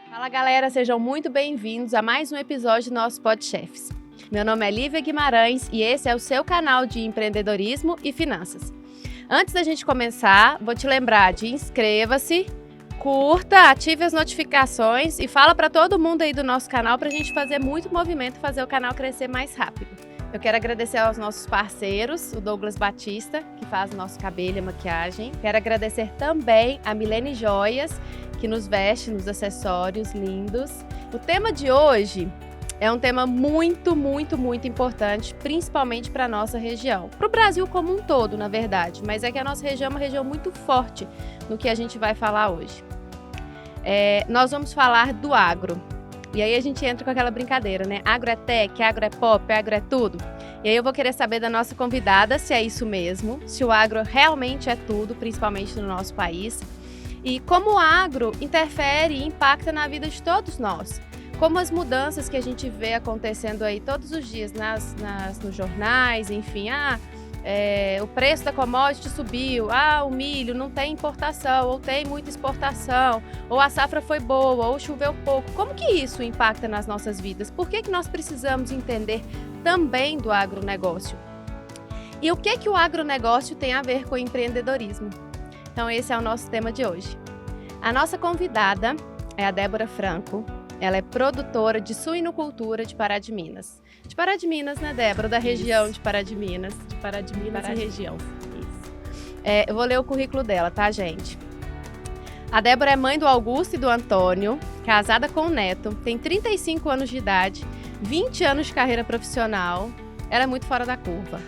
Fala galera, sejam muito bem-vindos a mais um episódio do nosso PodChefs. Meu nome é Lívia Guimarães e esse é o seu canal de empreendedorismo e finanças. Antes da gente começar, vou te lembrar de inscreva-se, curta, ative as notificações e fala para todo mundo aí do nosso canal para a gente fazer muito movimento e fazer o canal crescer mais rápido. Eu quero agradecer aos nossos parceiros, o Douglas Batista, que faz o nosso cabelo e maquiagem. Quero agradecer também a Milene Joias, que nos veste nos acessórios lindos. O tema de hoje é um tema muito importante, principalmente para a nossa região. Para o Brasil como um todo, na verdade, mas é que a nossa região é uma região muito forte no que a gente vai falar hoje. Nós vamos falar do agro. E aí a gente entra com aquela brincadeira, né? Agro é tech, agro é pop, agro é tudo. E aí eu vou querer saber da nossa convidada se é isso mesmo, se o agro realmente é tudo, principalmente no nosso país. E como o agro interfere e impacta na vida de todos nós. Como as mudanças que a gente vê acontecendo aí todos os dias nos jornais, enfim, o preço da commodity subiu, o milho não tem importação, ou tem muita exportação, ou a safra foi boa, ou choveu pouco. Como que isso impacta nas nossas vidas? Por que nós precisamos entender também do agronegócio? E o que o agronegócio tem a ver com o empreendedorismo? Então esse é o nosso tema de hoje. A nossa convidada é a Débora Franco. Ela é produtora de suinocultura de Pará de Minas. De Pará de Minas, né, Débora? Da região de Pará de Minas. De Pará de Minas e região. Isso. Eu vou ler o currículo dela, tá, gente? A Débora é mãe do Augusto e do Antônio, casada com o Neto, tem 35 anos de idade, 20 anos de carreira profissional. Ela é muito fora da curva.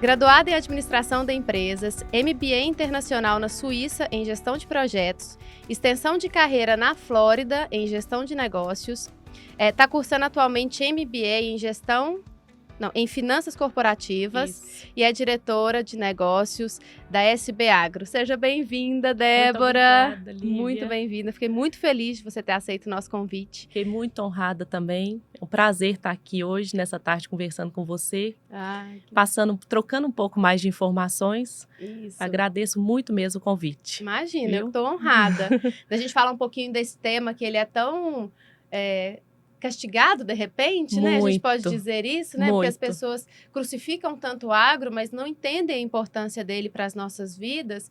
Graduada em Administração de Empresas, MBA Internacional na Suíça em Gestão de Projetos, extensão de carreira na Flórida em Gestão de Negócios, está cursando atualmente MBA em Finanças Corporativas. Isso. E é diretora de negócios da SB Agro. Seja bem-vinda, Débora. Muito obrigada, Lívia. Muito bem-vinda. Fiquei muito feliz de você ter aceito o nosso convite. Fiquei muito honrada também. É um prazer estar aqui hoje, nessa tarde, conversando com você. Trocando um pouco mais de informações. Isso. Agradeço muito mesmo o convite. Imagina, viu? Eu estou honrada. A gente fala um pouquinho desse tema, que ele é tão castigado, de repente, né? A gente pode dizer isso, né? Muito. Porque as pessoas crucificam tanto o agro, mas não entendem a importância dele para as nossas vidas.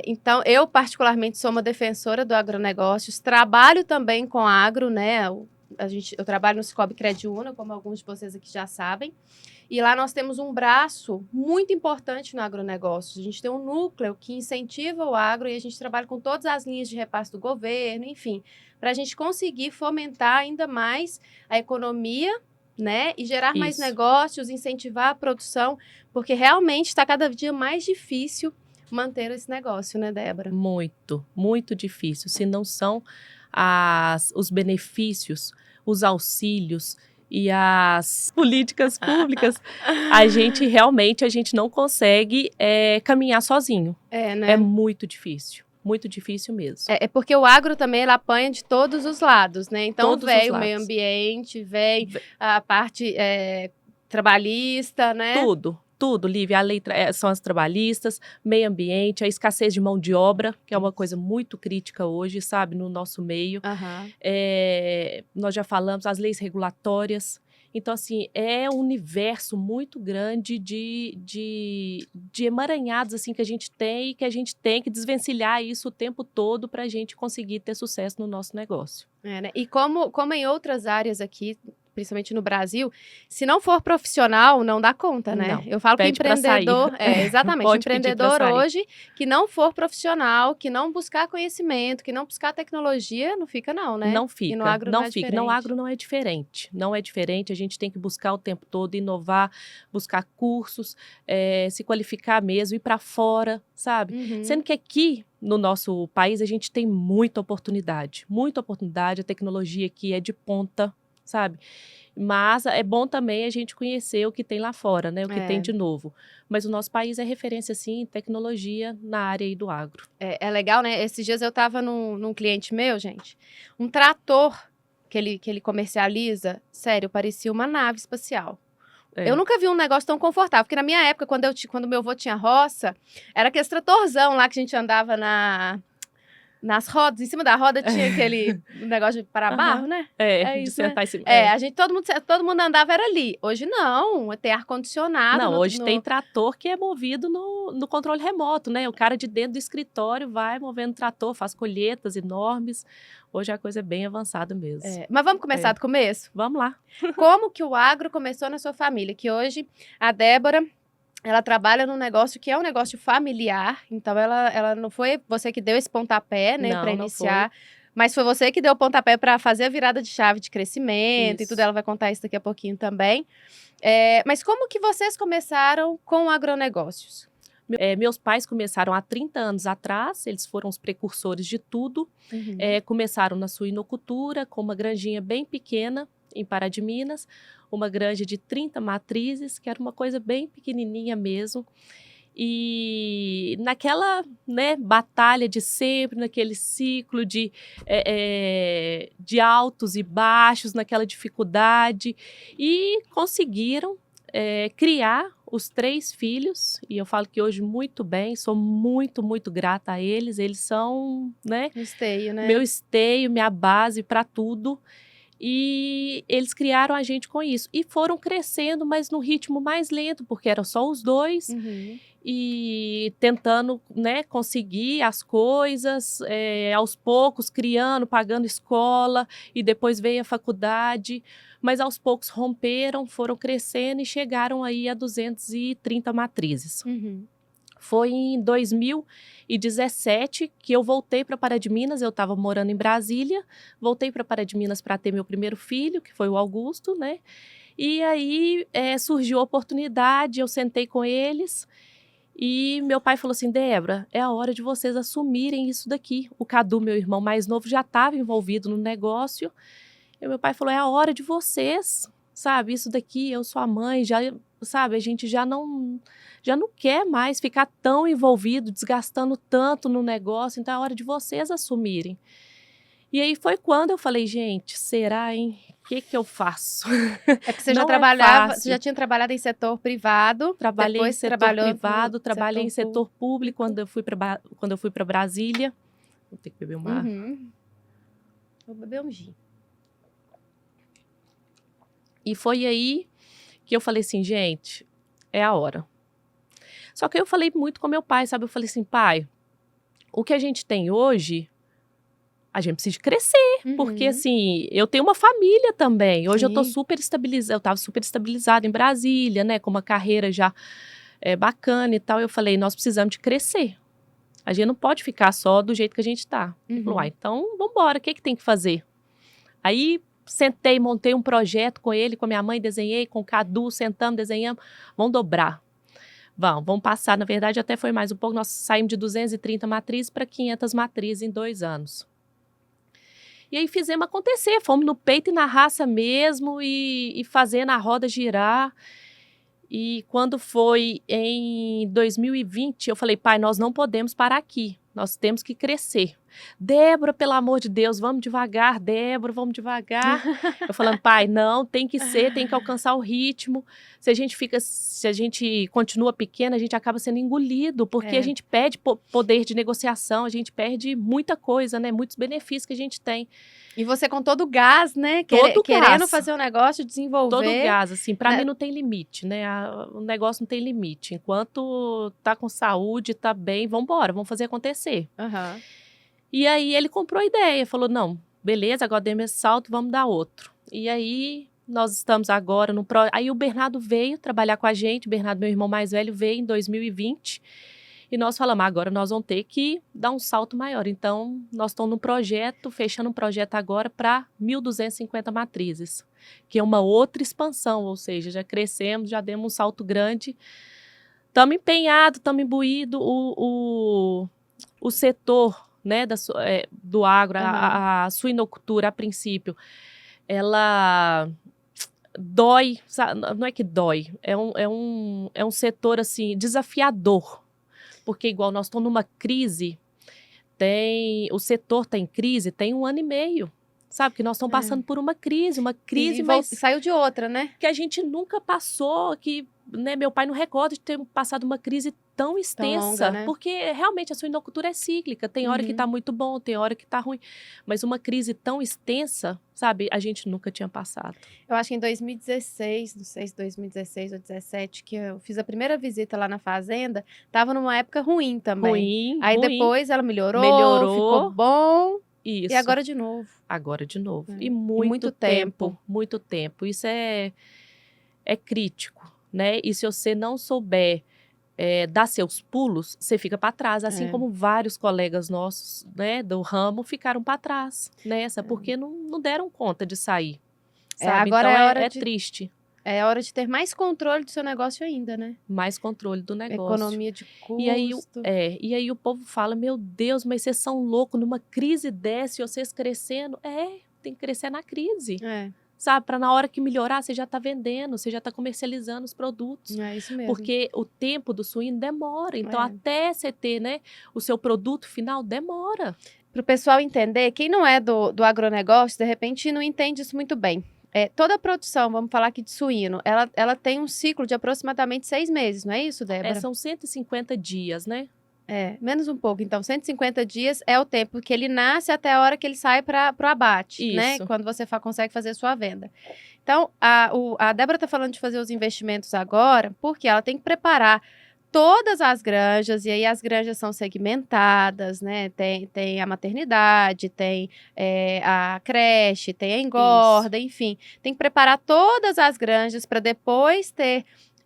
Então, eu particularmente sou uma defensora do agronegócios, trabalho também com agro, né? Eu trabalho no Cicobi Crediúna, como alguns de vocês aqui já sabem. E lá nós temos um braço muito importante no agronegócio. A gente tem um núcleo que incentiva o agro e a gente trabalha com todas as linhas de repasse do governo, enfim, para a gente conseguir fomentar ainda mais a economia, né? E gerar mais negócios, incentivar a produção, porque realmente está cada dia mais difícil manter esse negócio, né, Débora? Muito difícil. Se não são os benefícios, os auxílios e as políticas públicas, a gente não consegue caminhar sozinho. Né? É muito difícil mesmo. É porque o agro também ele apanha de todos os lados, né? Então vem o meio ambiente, vem a parte trabalhista, né? Tudo, Lívia. A lei são as trabalhistas, meio ambiente, a escassez de mão de obra, que é uma coisa muito crítica hoje, sabe, no nosso meio. Nós já falamos, as leis regulatórias. Então, assim, é um universo muito grande de emaranhados assim, que a gente tem que desvencilhar isso o tempo todo para a gente conseguir ter sucesso no nosso negócio. Né? E como em outras áreas aqui, principalmente no Brasil, se não for profissional, não dá conta, né? Não, eu falo que empreendedor, exatamente, empreendedor hoje que não for profissional, que não buscar conhecimento, que não buscar tecnologia, não fica não, né? Não fica, e no agro não fica. No agro não é diferente, a gente tem que buscar o tempo todo, inovar, buscar cursos, se qualificar mesmo, ir para fora, sabe? Sendo que aqui no nosso país a gente tem muita oportunidade, a tecnologia aqui é de ponta, sabe? Mas é bom também a gente conhecer o que tem lá fora, né? O que tem de novo. Mas o nosso país é referência, sim, em tecnologia na área aí do agro. É legal, né? Esses dias eu estava num cliente meu, gente, um trator que ele comercializa, sério, parecia uma nave espacial. Eu nunca vi um negócio tão confortável, porque na minha época, quando meu avô tinha roça, era aquele tratorzão lá que a gente andava nas rodas, em cima da roda tinha aquele negócio de parar barro, né? É de isso, né? sentar em cima. A gente, todo mundo andava era ali. Hoje não, tem ar-condicionado. Não, hoje tem trator que é movido no controle remoto, né? O cara de dentro do escritório vai movendo o trator, faz colheitas enormes. Hoje a coisa é bem avançada mesmo. Mas vamos começar do começo? Vamos lá. Como que o agro começou na sua família? Que hoje a Débora, ela trabalha num negócio que é um negócio familiar, então ela não foi você que deu esse pontapé, né, para iniciar, mas foi você que deu o pontapé para fazer a virada de chave de crescimento e tudo, ela vai contar isso daqui a pouquinho também. Mas como que vocês começaram com agronegócios? Meus pais começaram há 30 anos atrás, eles foram os precursores de tudo. Começaram na suinocultura, com uma granjinha bem pequena, em Pará de Minas, uma granja de 30 matrizes, que era uma coisa bem pequenininha mesmo. E naquela, né, batalha de sempre, naquele ciclo de altos e baixos, naquela dificuldade, e conseguiram criar os 3 filhos, e eu falo que hoje muito bem, sou muito, muito grata a eles, eles são, né, esteio, né? Meu esteio, minha base para tudo. E eles criaram a gente com isso. E foram crescendo, mas num ritmo mais lento, porque eram só os 2. E tentando, né, conseguir as coisas, aos poucos, criando, pagando escola. E depois veio a faculdade. Mas aos poucos romperam, foram crescendo e chegaram aí a 230 matrizes. Foi em 2017 que eu voltei para Pará de Minas, eu estava morando em Brasília, voltei para Pará de Minas para ter meu primeiro filho, que foi o Augusto, né? E aí surgiu a oportunidade, eu sentei com eles e meu pai falou assim, Débora, é a hora de vocês assumirem isso daqui. O Cadu, meu irmão mais novo, já estava envolvido no negócio. E meu pai falou, é a hora de vocês, sabe? Isso daqui, eu sou a mãe, já, sabe? A gente já não quer mais ficar tão envolvido, desgastando tanto no negócio, então é a hora de vocês assumirem. E aí foi quando eu falei, gente, será, hein? O que eu faço? Porque você já trabalhava, você já tinha trabalhado em setor privado. Trabalhei em setor privado, trabalhei em setor público quando eu fui para Brasília. Vou ter que beber uma água. Vou beber um gin. E foi aí que eu falei assim, gente, é a hora. Só que eu falei muito com meu pai, sabe? Eu falei assim, pai, o que a gente tem hoje, a gente precisa crescer. Porque, assim, eu tenho uma família também. Hoje eu tô super estabilizada, eu tava super estabilizada em Brasília, né? Com uma carreira já bacana e tal. Eu falei, nós precisamos de crescer. A gente não pode ficar só do jeito que a gente tá. Ele falou, então, vambora, o que tem que fazer? Aí, sentei, montei um projeto com ele, com a minha mãe, desenhei, com o Cadu, sentamos, desenhamos, vamos dobrar. Vamos passar, na verdade até foi mais um pouco, nós saímos de 230 matrizes para 500 matrizes em 2 anos. E aí fizemos acontecer, fomos no peito e na raça mesmo e fazendo a roda girar. E quando foi em 2020, eu falei, pai, nós não podemos parar aqui, nós temos que crescer. Débora, pelo amor de Deus, vamos devagar, Débora, vamos devagar. Eu falando, pai, não, tem que ser, tem que alcançar o ritmo. Se a gente continua pequena, a gente acaba sendo engolido, porque a gente perde poder de negociação, a gente perde muita coisa, né? Muitos benefícios que a gente tem. E você com todo o gás, né? Querendo fazer um negócio, desenvolver. Todo o gás, assim, pra mim não tem limite, né? O negócio não tem limite. Enquanto tá com saúde, tá bem, vambora, vamos fazer acontecer. E aí ele comprou a ideia, falou, não, beleza, agora demos esse salto, vamos dar outro. E aí nós estamos agora Aí o Bernardo veio trabalhar com a gente, o Bernardo, meu irmão mais velho, veio em 2020. E nós falamos, agora nós vamos ter que dar um salto maior. Então, nós estamos num projeto, fechando um projeto agora para 1.250 matrizes, que é uma outra expansão, ou seja, já crescemos, já demos um salto grande. Estamos empenhados, estamos imbuídos. O setor, né, do agro, a suinocultura, a princípio, ela dói, sabe? Não é que dói, é um setor assim, desafiador. Porque igual nós estamos numa crise, o setor está em crise, tem 1 ano e meio, sabe? Que nós estamos passando por uma crise, mas saiu de outra, né? Que a gente nunca passou, que, né, meu pai não recorda de ter passado uma crise tão extensa, né? porque realmente a suinocultura é cíclica, tem hora que está muito bom, tem hora que está ruim, mas uma crise tão extensa, sabe, a gente nunca tinha passado. Eu acho que em 2016, não sei se 2016 ou 2017, que eu fiz a primeira visita lá na fazenda, tava numa época ruim também. Aí depois ela melhorou, ficou bom. Isso. E agora de novo. Agora de novo. É. E muito tempo. Muito tempo. Isso é crítico, né? E se você não souber dar seus pulos, você fica para trás, assim como vários colegas nossos, né, do ramo ficaram para trás nessa, porque não deram conta de sair, sabe? Agora então é hora triste. É hora de ter mais controle do seu negócio ainda, né? Mais controle do negócio. Economia de custo. E aí o povo fala, meu Deus, mas vocês são loucos, numa crise dessa, e vocês crescendo. Tem que crescer na crise. Sabe, para na hora que melhorar, você já está vendendo, você já está comercializando os produtos. É isso mesmo. Porque o tempo do suíno demora. Então, até você ter, né, o seu produto final, demora. Para o pessoal entender, quem não é do agronegócio, de repente, não entende isso muito bem. Toda a produção, vamos falar aqui de suíno, ela tem um ciclo de aproximadamente 6 meses, não é isso, Débora? São 150 dias, né? Menos um pouco. Então, 150 dias é o tempo que ele nasce até a hora que ele sai para o abate, isso. né? Quando você consegue fazer a sua venda. Então, a Débora está falando de fazer os investimentos agora, porque ela tem que preparar todas as granjas, e aí as granjas são segmentadas, né? Tem a maternidade, tem a creche, tem a engorda, enfim. Tem que preparar todas as granjas para depois ter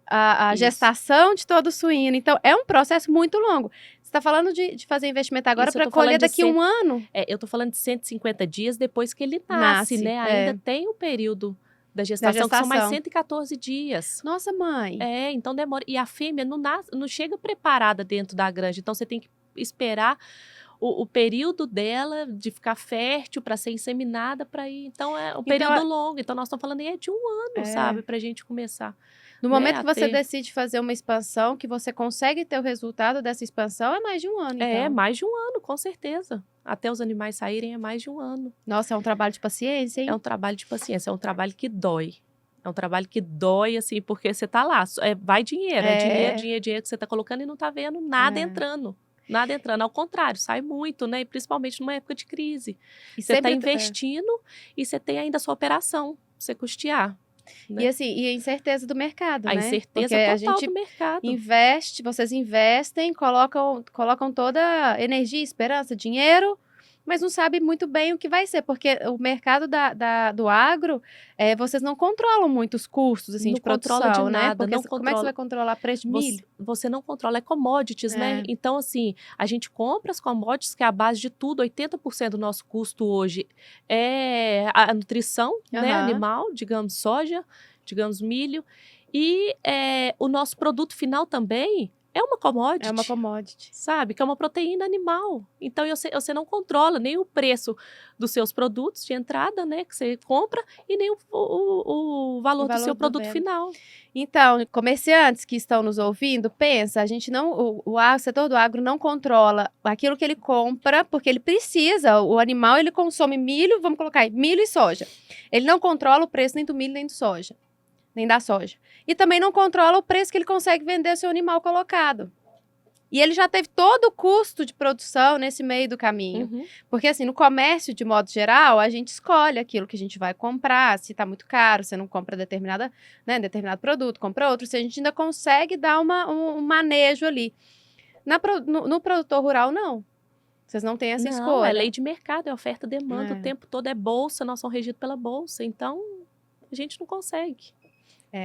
a gestação de todo o suíno. Então, é um processo muito longo. Você está falando de fazer investimento agora para colher daqui a um ano? Eu estou falando de 150 dias depois que ele nasce, né? Ainda tem o período da gestação, que são mais 114 dias. Nossa, mãe! Então demora. E a fêmea não chega preparada dentro da granja. Então, você tem que esperar o período dela de ficar fértil para ser inseminada para ir. Então, é um período longo. Então, nós estamos falando aí de um ano, sabe? Para a gente começar. No momento que você decide fazer uma expansão, que você consegue ter o resultado dessa expansão, é mais de um ano, então. Mais de um ano, com certeza. Até os animais saírem é mais de um ano. Nossa, é um trabalho de paciência, hein? É um trabalho de paciência, é um trabalho que dói. É um trabalho que dói, assim, porque você tá lá, vai dinheiro, dinheiro que você tá colocando e não tá vendo nada entrando. Nada entrando, ao contrário, sai muito, né? E principalmente numa época de crise. E você tá investindo e você tem ainda a sua operação pra você custear. Né? E assim, e a incerteza do mercado, né? A incerteza total do mercado. Vocês investem, colocam toda a energia, esperança, dinheiro, mas não sabe muito bem o que vai ser, porque o mercado do agro, vocês não controlam muito os custos assim, de produção, de né? Nada, porque como é que você vai controlar preço de milho? Você não controla, commodities, né? Então, assim, a gente compra as commodities, que é a base de tudo, 80% do nosso custo hoje é a nutrição, né, animal, digamos soja, digamos milho, e o nosso produto final também é uma commodity. É uma commodity. Sabe? Que é uma proteína animal. Então, você não controla nem o preço dos seus produtos de entrada, né? Que você compra, e nem o valor do seu produto final. Então, comerciantes que estão nos ouvindo, pensa, a gente não, o setor do agro não controla aquilo que ele compra, porque ele precisa, o animal, ele consome milho, vamos colocar aí, milho e soja. Ele não controla o preço nem do milho, nem do soja. Nem da soja. E também não controla o preço que ele consegue vender o seu animal colocado. E ele já teve todo o custo de produção nesse meio do caminho. Porque, assim, no comércio, de modo geral, a gente escolhe aquilo que a gente vai comprar. Se está muito caro, você não compra determinado produto, compra outro. Se a gente ainda consegue dar um manejo ali. No produtor rural, não. Vocês não têm essa escolha. É lei de mercado, é oferta e demanda. O tempo todo é bolsa, nós somos regidos pela bolsa. Então, a gente não consegue.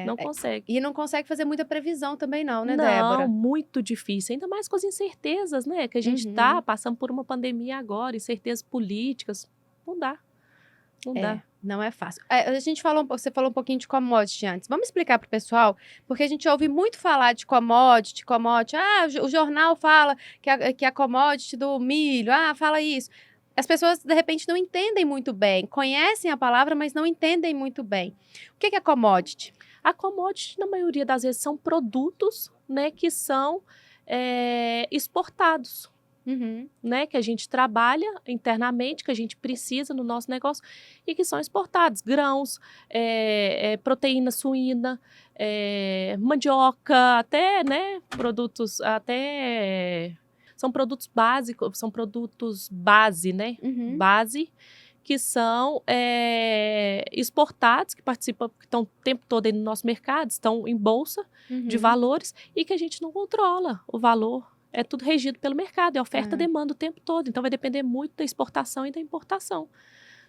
Não consegue. E não consegue fazer muita previsão também não, né, Débora? Não, muito difícil. Ainda mais com as incertezas, né? Que a gente está passando por uma pandemia agora, incertezas políticas. Não dá. Não dá. Não é fácil. Você falou um pouquinho de commodity antes. Vamos explicar para o pessoal, porque a gente ouve muito falar de commodity. O jornal fala que a commodity do milho, fala isso. As pessoas, de repente, não entendem muito bem. Conhecem a palavra, mas não entendem muito bem. O que é commodity? A commodity, na maioria das vezes, são produtos, né, que são exportados. né, que a gente trabalha internamente, que a gente precisa no nosso negócio e que são exportados. Grãos, proteína suína, mandioca, até, né, produtos, até são produtos básicos, são produtos base, né, base, que são exportados, que participam, que estão o tempo todo aí no nosso mercado, estão em bolsa de valores e que a gente não controla o valor. É tudo regido pelo mercado, é oferta e demanda o tempo todo. Então, vai depender muito da exportação e da importação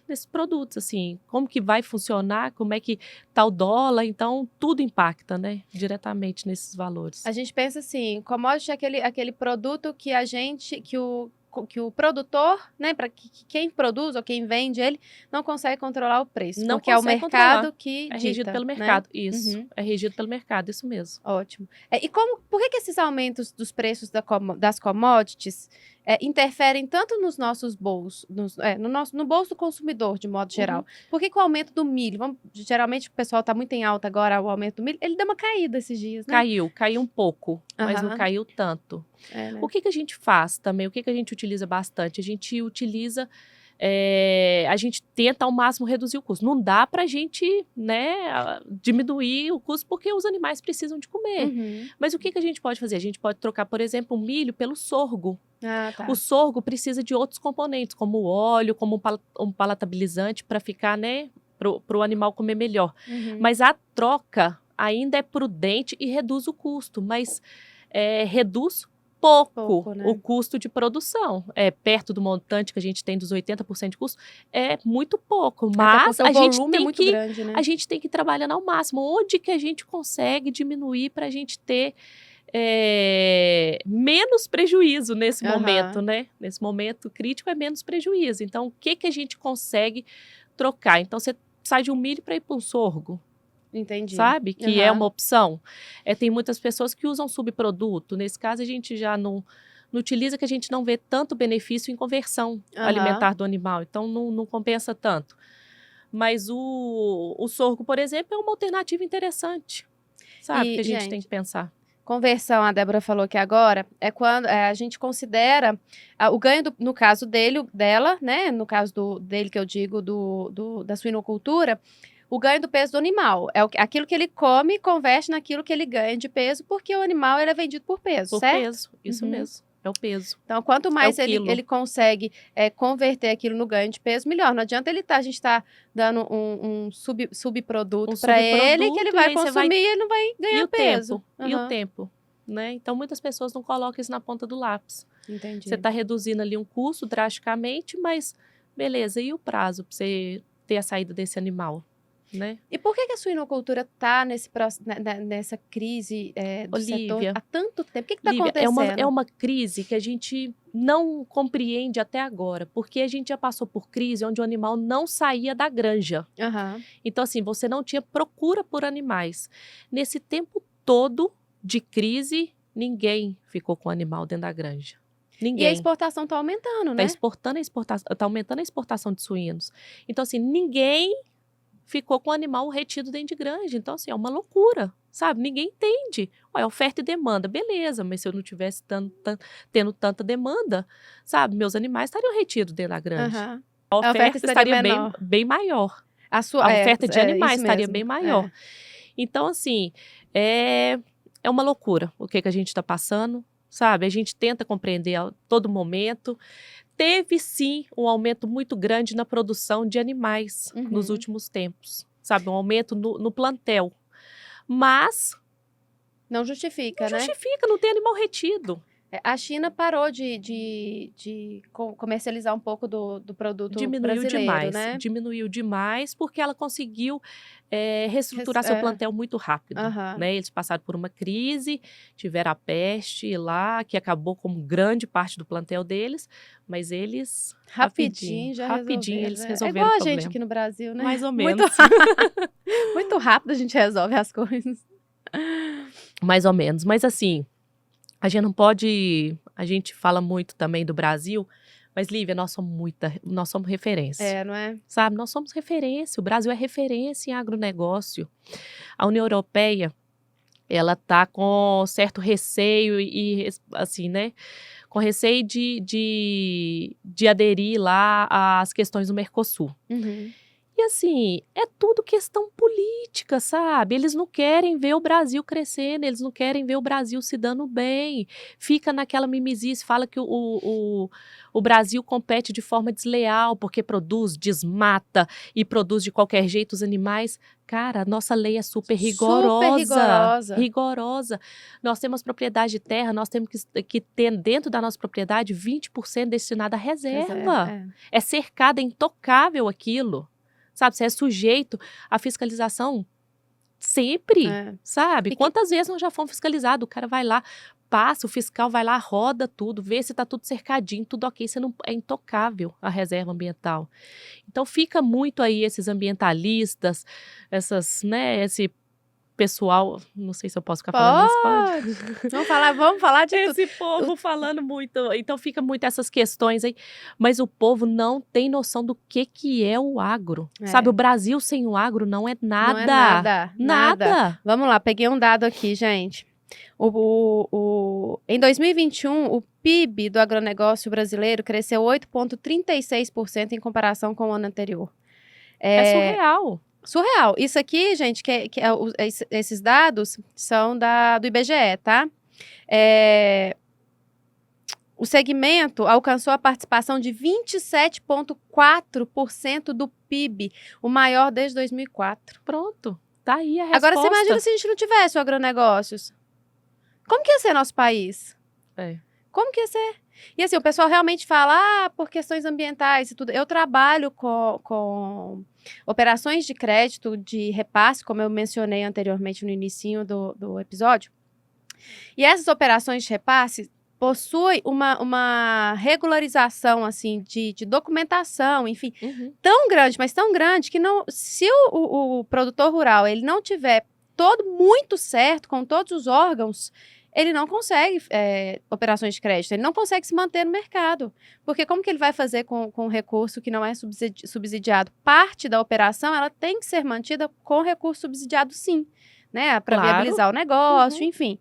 desses produtos, assim. Como que vai funcionar, como é que tá o dólar. Então, tudo impacta, né, diretamente nesses valores. A gente pensa assim, commodity é aquele produto que que o produtor, né, para quem produz ou quem vende ele, não consegue controlar o preço. Não porque é o consegue mercado controlar. que É dita, regido pelo né? mercado, isso. É regido pelo mercado, isso mesmo. Ótimo. E por que esses aumentos dos preços das commodities interferem tanto nos nossos bolsos, no bolso do consumidor, de modo geral? Por que o aumento do milho, geralmente o pessoal está muito em alta agora, o aumento do milho, ele deu uma caída esses dias, né? Caiu um pouco, mas não caiu tanto. Né? O que a gente faz também? O que a gente utiliza bastante? A gente utiliza, a gente tenta ao máximo reduzir o custo. Não dá para a gente, né, diminuir o custo porque os animais precisam de comer. Mas o que a gente pode fazer? A gente pode trocar, por exemplo, o milho pelo sorgo. O sorgo precisa de outros componentes, como o óleo, como um palatabilizante para ficar, né, para o animal comer melhor. Mas a troca ainda é prudente e reduz o custo, mas reduz pouco, né? O custo de produção. Perto do montante que a gente tem dos 80% de custo, é muito pouco, mas a gente tem grande, né? A gente tem que trabalhar ao máximo. Onde que a gente consegue diminuir para a gente ter menos prejuízo nesse momento, né? Nesse momento crítico é menos prejuízo. Então, o que a gente consegue trocar? Então, você sai de um milho para ir para um sorgo. Entendi. Sabe? Que é uma opção. Tem muitas pessoas que usam subproduto. Nesse caso, a gente já não utiliza, que a gente não vê tanto benefício em conversão alimentar do animal. Então, não compensa tanto. Mas o sorgo, por exemplo, é uma alternativa interessante. Sabe? Que a gente tem que pensar. Conversão, a Débora falou que agora é quando a gente considera o ganho, no caso dela, né? No caso dele, que eu digo, da suinocultura, o ganho do peso do animal. Aquilo que ele come, converte naquilo que ele ganha de peso, porque o animal ele é vendido por peso, certo? Por peso, isso mesmo. É o peso. Então, quanto mais ele consegue converter aquilo no ganho de peso, melhor. Não adianta a gente tá dando um subproduto para ele, que ele vai consumir e ele não vai ganhar peso. E o tempo, né? Então, muitas pessoas não colocam isso na ponta do lápis. Entendi. Você está reduzindo ali um custo drasticamente, mas beleza, e o prazo para você ter a saída desse animal? Né? E por que a suinocultura está nessa crise do setor há tanto tempo? O que está acontecendo? É uma crise que a gente não compreende até agora, porque a gente já passou por crise onde o animal não saía da granja. Então, assim, você não tinha procura por animais. Nesse tempo todo de crise, ninguém ficou com o animal dentro da granja. Ninguém. E a exportação está aumentando, né? Está aumentando a exportação de suínos. Então, assim, ninguém ficou com o animal retido dentro de granja. Então, assim, é uma loucura, sabe? Ninguém entende. Olha, oferta e demanda, beleza, mas se eu não tivesse tendo tanta demanda, sabe? Meus animais estariam retidos dentro da granja. A oferta estaria bem maior. A oferta de animais estaria bem maior. Então, assim, é uma loucura o que a gente está passando, sabe? A gente tenta compreender a todo momento. Teve, sim, um aumento muito grande na produção de animais nos últimos tempos, sabe? Um aumento no plantel. Mas não justifica, né? Não justifica, não tem animal retido. A China parou de comercializar um pouco do produto brasileiro, né? Diminuiu demais, porque ela conseguiu reestruturar seu plantel muito rápido. Né? Eles passaram por uma crise, tiveram a peste lá, que acabou com grande parte do plantel deles, mas eles rapidinho eles resolveram o problema. Igual a gente aqui no Brasil, né? Mais ou menos. Muito rápido a gente resolve as coisas. Mais ou menos, mas assim, a gente não pode... A gente fala muito também do Brasil, mas, Lívia, nós somos referência. Não é? Sabe, nós somos referência. O Brasil é referência em agronegócio. A União Europeia, ela está com certo receio e, assim, né, com receio de aderir lá às questões do Mercosul. E assim, é tudo questão política, sabe? Eles não querem ver o Brasil crescendo, eles não querem ver o Brasil se dando bem. Fica naquela mimizice, fala que o Brasil compete de forma desleal, porque produz, desmata e produz de qualquer jeito os animais. Cara, a nossa lei é super rigorosa. Super rigorosa. Rigorosa. Nós temos propriedade de terra, nós temos que ter dentro da nossa propriedade 20% destinado à reserva. É cercado, é intocável aquilo. Sabe, você é sujeito à fiscalização sempre, sabe? Quantas vezes nós já fomos fiscalizados? O cara vai lá, passa, o fiscal vai lá, roda tudo, vê se tá tudo cercadinho, tudo ok, você não, é intocável a reserva ambiental. Então fica muito aí esses ambientalistas, essas, né, esse pessoal, não sei se eu posso ficar falando isso, pode? Vamos falar de esse povo falando muito, então fica muito essas questões aí, mas o povo não tem noção do que é o agro, sabe? O Brasil sem o agro não é nada. Não é nada. Vamos lá, peguei um dado aqui, gente. Em 2021, o PIB do agronegócio brasileiro cresceu 8,36% em comparação com o ano anterior. É surreal. Surreal. Isso aqui, gente, esses dados são do IBGE, tá? O segmento alcançou a participação de 27,4% do PIB, o maior desde 2004. Pronto, tá aí a resposta. Agora, você imagina se a gente não tivesse o agronegócios. Como que ia ser nosso país? Como que ia ser? E assim, o pessoal realmente fala, por questões ambientais e tudo. Eu trabalho com operações de crédito, de repasse, como eu mencionei anteriormente no inicinho do episódio. E essas operações de repasse possuem uma regularização, assim, de documentação, enfim, tão grande, mas tão grande, que não, se o produtor rural ele não tiver todo muito certo com todos os órgãos, ele não consegue operações de crédito, ele não consegue se manter no mercado. Porque como que ele vai fazer com um recurso que não é subsidiado? Parte da operação, ela tem que ser mantida com recurso subsidiado, sim, né? Para viabilizar o negócio, enfim.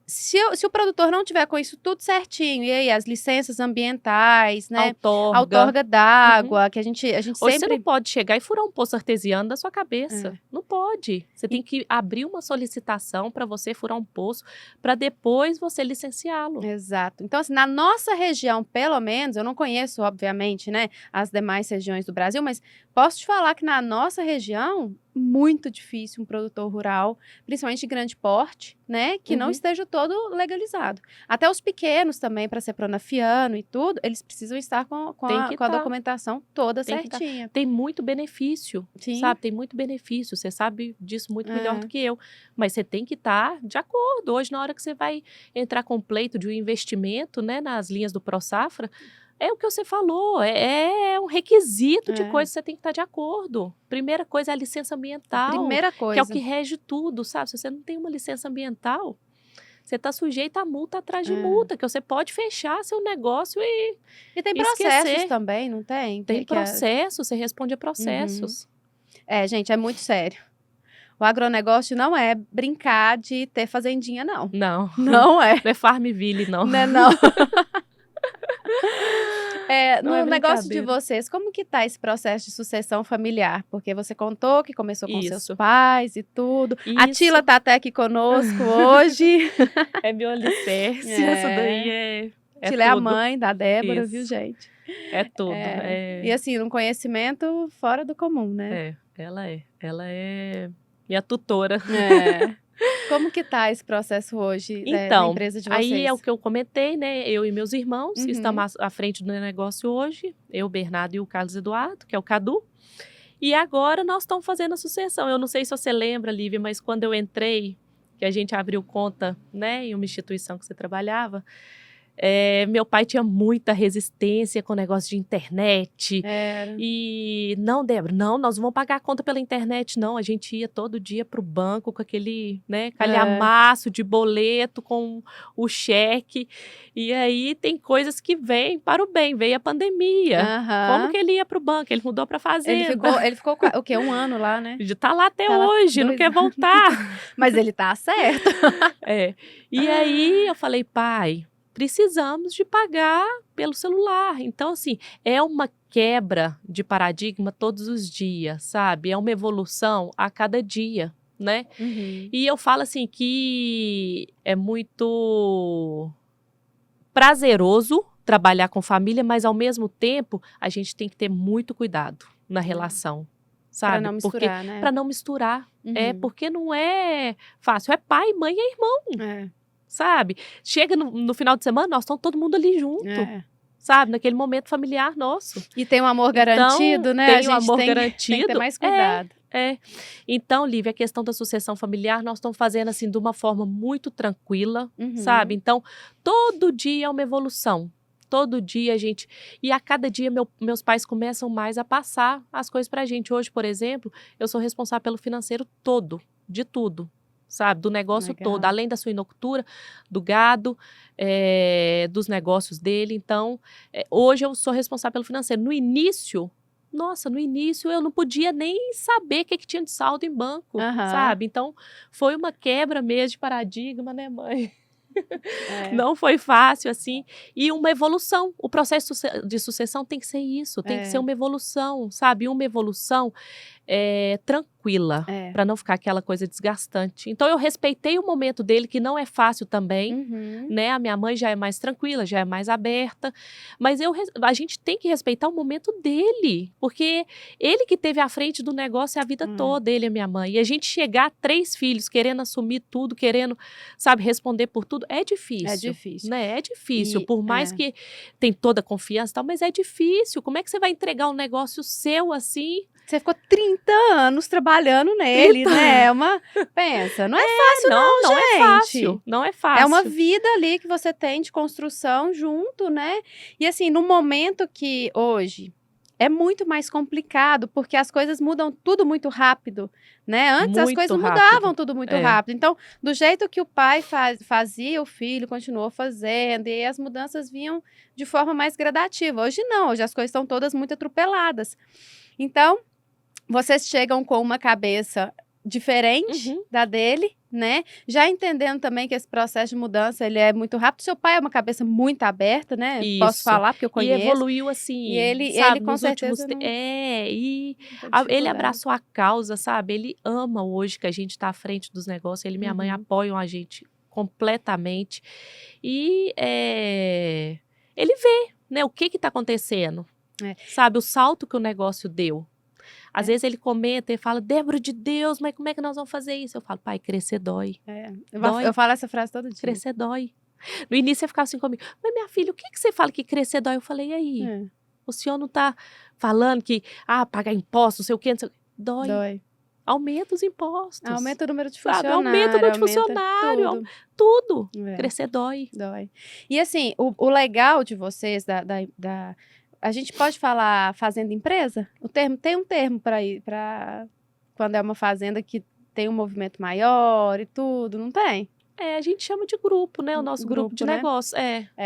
Se o produtor não tiver com isso tudo certinho, e aí as licenças ambientais, né? Outorga d'água, que a gente Hoje sempre... você não pode chegar e furar um poço artesiano da sua cabeça. Não pode. Você tem que abrir uma solicitação para você furar um poço, para depois você licenciá-lo. Exato. Então, assim, na nossa região, pelo menos, eu não conheço, obviamente, né, as demais regiões do Brasil, mas posso te falar que na nossa região, muito difícil um produtor rural, principalmente de grande porte, né, que não esteja todo legalizado. Até os pequenos também, para ser pronafiano e tudo, eles precisam estar com a documentação toda certinha. Tem muito benefício, sabe? Tem muito benefício, você sabe disso muito melhor do que eu, mas você tem que estar de acordo. Hoje, na hora que você vai entrar com o pleito de um investimento, né, nas linhas do ProSafra, é o que você falou, é um requisito de coisa que você tem que estar de acordo. Primeira coisa é a licença ambiental. Primeira coisa. Que é o que rege tudo, sabe? Se você não tem uma licença ambiental, você está sujeito a multa atrás de multa, que você pode fechar seu negócio e tem processos também, não tem? Tem processos, você responde a processos. Gente, é muito sério. O agronegócio não é brincar de ter fazendinha, não. Não. Não é. Não é Farmville, não. Não é, não. No negócio de vocês, como que tá esse processo de sucessão familiar? Porque você contou que começou com seus pais e tudo. A Tila tá até aqui conosco hoje. É meu alicerce, essa daí é Tila é a mãe da Débora, viu, gente? É tudo. E assim, um conhecimento fora do comum, né? Ela é minha tutora. Como que tá esse processo hoje então, na empresa de vocês? Aí é o que eu comentei, né? Eu e meus irmãos estamos à frente do negócio hoje. Eu, Bernardo e o Carlos Eduardo, que é o Cadu. E agora nós estamos fazendo a sucessão. Eu não sei se você lembra, Lívia, mas quando eu entrei, que a gente abriu conta, né, em uma instituição que você trabalhava, meu pai tinha muita resistência com o negócio de internet. E não, Débora, não, nós não vamos pagar a conta pela internet, não. A gente ia todo dia pro banco com aquele, né, calhamaço de boleto com o cheque. E aí tem coisas que vêm para o bem. Veio a pandemia. Como que ele ia pro banco? Ele mudou pra fazenda. Ele ficou o quê? Um ano lá, né? Tá lá até hoje, não quer voltar. Mas ele tá certo. E aí eu falei, pai, precisamos de pagar pelo celular. Então, assim, é uma quebra de paradigma todos os dias, sabe? É uma evolução a cada dia, né? E eu falo assim que é muito prazeroso trabalhar com família, mas ao mesmo tempo a gente tem que ter muito cuidado na relação, sabe? Pra não misturar, né? Para não misturar. Porque não é fácil. É pai, mãe e irmão, sabe? Chega no final de semana, nós estamos todo mundo ali junto. Sabe, naquele momento familiar nosso. E tem um amor garantido, né? Tem um amor garantido. Tem que ter mais cuidado. Então, Lívia, a questão da sucessão familiar, nós estamos fazendo assim de uma forma muito tranquila, sabe? Então, todo dia é uma evolução. Todo dia a gente... E a cada dia meus pais começam mais a passar as coisas pra gente. Hoje, por exemplo, eu sou responsável pelo financeiro todo, de tudo. Sabe, do negócio todo, além da suinocultura, do gado, dos negócios dele. Então, hoje eu sou responsável pelo financeiro. No início eu não podia nem saber o que tinha de saldo em banco, sabe? Então, foi uma quebra mesmo de paradigma, né, mãe? Não foi fácil, assim. E uma evolução. O processo de sucessão tem que ser isso, tem que ser uma evolução, sabe? Uma evolução tranquila, para não ficar aquela coisa desgastante. Então, eu respeitei o momento dele, que não é fácil também, né? A minha mãe já é mais tranquila, já é mais aberta, mas a gente tem que respeitar o momento dele, porque ele que teve à frente do negócio a vida toda, ele e a minha mãe. E a gente chegar 3 filhos querendo assumir tudo, querendo, sabe, responder por tudo, é difícil. É difícil. Né? É difícil, por mais que tem toda a confiança e tal, mas é difícil. Como é que você vai entregar um negócio seu assim? Você ficou 30 anos trabalhando nele, né? Pensa, não é fácil não, não gente. É fácil, não é fácil. É uma vida ali que você tem de construção junto, né? E assim, no momento que hoje é muito mais complicado, porque as coisas mudam tudo muito rápido, né? Antes as coisas mudavam tudo muito rápido. Então, do jeito que o pai fazia, o filho continuou fazendo, e as mudanças vinham de forma mais gradativa. Hoje não, hoje as coisas estão todas muito atropeladas. Então, vocês chegam com uma cabeça diferente da dele, né? Já entendendo também que esse processo de mudança, ele é muito rápido. Seu pai é uma cabeça muito aberta, né? Isso. Posso falar, porque eu conheço. E evoluiu assim, e ele com certeza ele abraçou a causa, sabe? Ele ama hoje que a gente está à frente dos negócios. Ele e minha mãe apoiam a gente completamente. E ele vê, né? O que está acontecendo. Sabe? O salto que o negócio deu. Às vezes ele comenta e fala, Débora de Deus, mas como é que nós vamos fazer isso? Eu falo, pai, crescer dói. Eu falo essa frase todo dia. Crescer dói. No início você ficava assim comigo, mas minha filha, o que você fala que crescer dói? Eu falei, e aí? O senhor não tá falando que, pagar imposto, não sei o quê, não sei o quê. Dói. Aumenta os impostos. Aumenta o número de funcionários. Aumenta o número de funcionários. Tudo. Crescer dói. E assim, o legal de vocês, a gente pode falar fazenda empresa? Tem um termo para quando é uma fazenda que tem um movimento maior e tudo, não tem? A gente chama de grupo, né? O nosso grupo de negócio.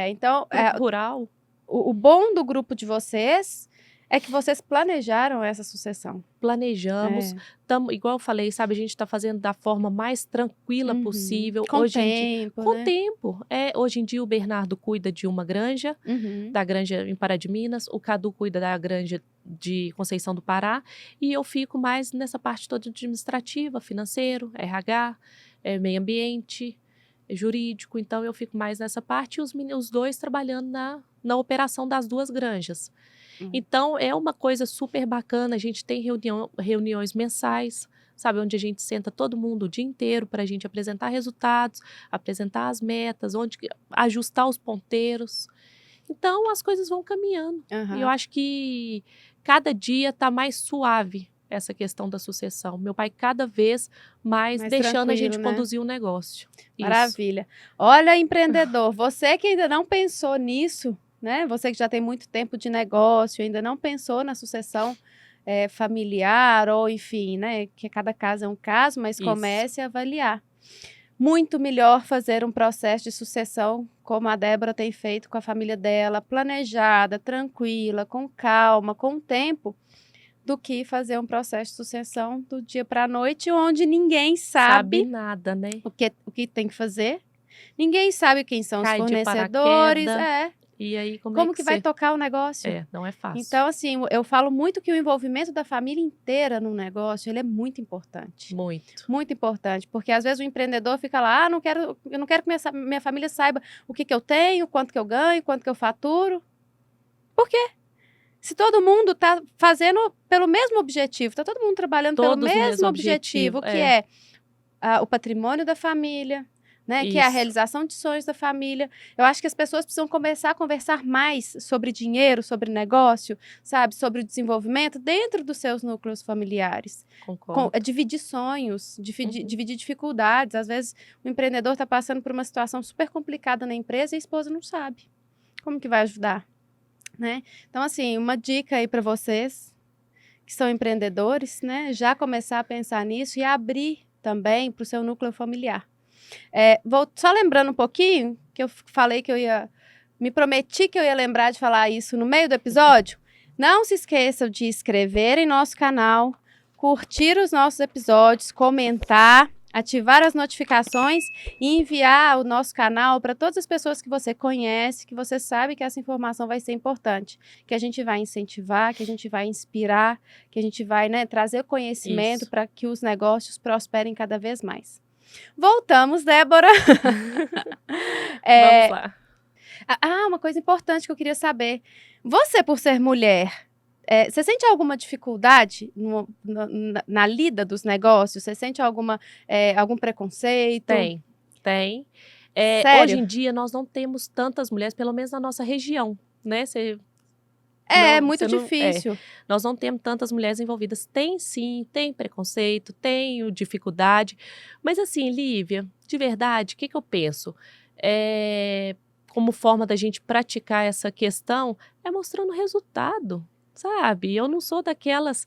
Então, grupo rural. O bom do grupo de vocês é que vocês planejaram essa sucessão. Planejamos, igual eu falei, sabe, a gente está fazendo da forma mais tranquila possível. Com tempo. Hoje em dia o Bernardo cuida de uma granja, da granja em Pará de Minas, o Cadu cuida da granja de Conceição do Pará, e eu fico mais nessa parte toda administrativa, financeiro, RH, meio ambiente, jurídico, então eu fico mais nessa parte, e os dois trabalhando na operação das 2 granjas. Então, é uma coisa super bacana, a gente tem reuniões mensais, sabe, onde a gente senta todo mundo o dia inteiro para a gente apresentar resultados, apresentar as metas, ajustar os ponteiros. Então, as coisas vão caminhando. E eu acho que cada dia está mais suave essa questão da sucessão. Meu pai cada vez mais deixando a gente conduzir o negócio. Maravilha. Olha, empreendedor, você que ainda não pensou nisso, né? Você que já tem muito tempo de negócio, ainda não pensou na sucessão familiar, ou enfim, né? Que cada caso é um caso, mas comece a avaliar. Muito melhor fazer um processo de sucessão, como a Débora tem feito com a família dela, planejada, tranquila, com calma, com tempo, do que fazer um processo de sucessão do dia para a noite, onde ninguém sabe nada, né? o que tem que fazer. Ninguém sabe quem são os Cai de fornecedores. paraquedas. E aí, como Como é que vai você... tocar o negócio? Não é fácil. Então, assim, eu falo muito que o envolvimento da família inteira no negócio, ele é muito importante. Muito. Muito importante, porque às vezes o empreendedor fica lá, eu não quero que minha família saiba o que eu tenho, quanto que eu ganho, quanto que eu faturo. Por quê? Se todo mundo está fazendo pelo mesmo objetivo, está todo mundo trabalhando pelo mesmo objetivo, que é o patrimônio da família, né? Que é a realização de sonhos da família. Eu acho que as pessoas precisam começar a conversar mais sobre dinheiro, sobre negócio, sabe? Sobre o desenvolvimento dentro dos seus núcleos familiares. Concordo. Dividir sonhos, dividir dificuldades. Às vezes o empreendedor está passando por uma situação super complicada na empresa e a esposa não sabe. Como que vai ajudar? Né? Então, assim, uma dica aí para vocês que são empreendedores, né? Já começar a pensar nisso e abrir também para o seu núcleo familiar. Vou só lembrando um pouquinho, que eu falei que eu ia... Me prometi que eu ia lembrar de falar isso no meio do episódio. Não se esqueçam de inscrever em nosso canal, curtir os nossos episódios, comentar, ativar as notificações e enviar o nosso canal para todas as pessoas que você conhece, que você sabe que essa informação vai ser importante, que a gente vai incentivar, que a gente vai inspirar, que a gente vai, né, trazer conhecimento para que os negócios prosperem cada vez mais. Voltamos, Débora. Vamos lá. Uma coisa importante que eu queria saber. Você, por ser mulher, você sente alguma dificuldade na lida dos negócios? Você sente algum preconceito? Tem. Sério? Hoje em dia, nós não temos tantas mulheres, pelo menos na nossa região, né? Muito difícil. Nós não temos tantas mulheres envolvidas. Tem sim, tem preconceito, tem dificuldade. Mas assim, Lívia, de verdade, o que eu penso? Como forma da gente praticar essa questão, é mostrando resultado, sabe? Eu não sou daquelas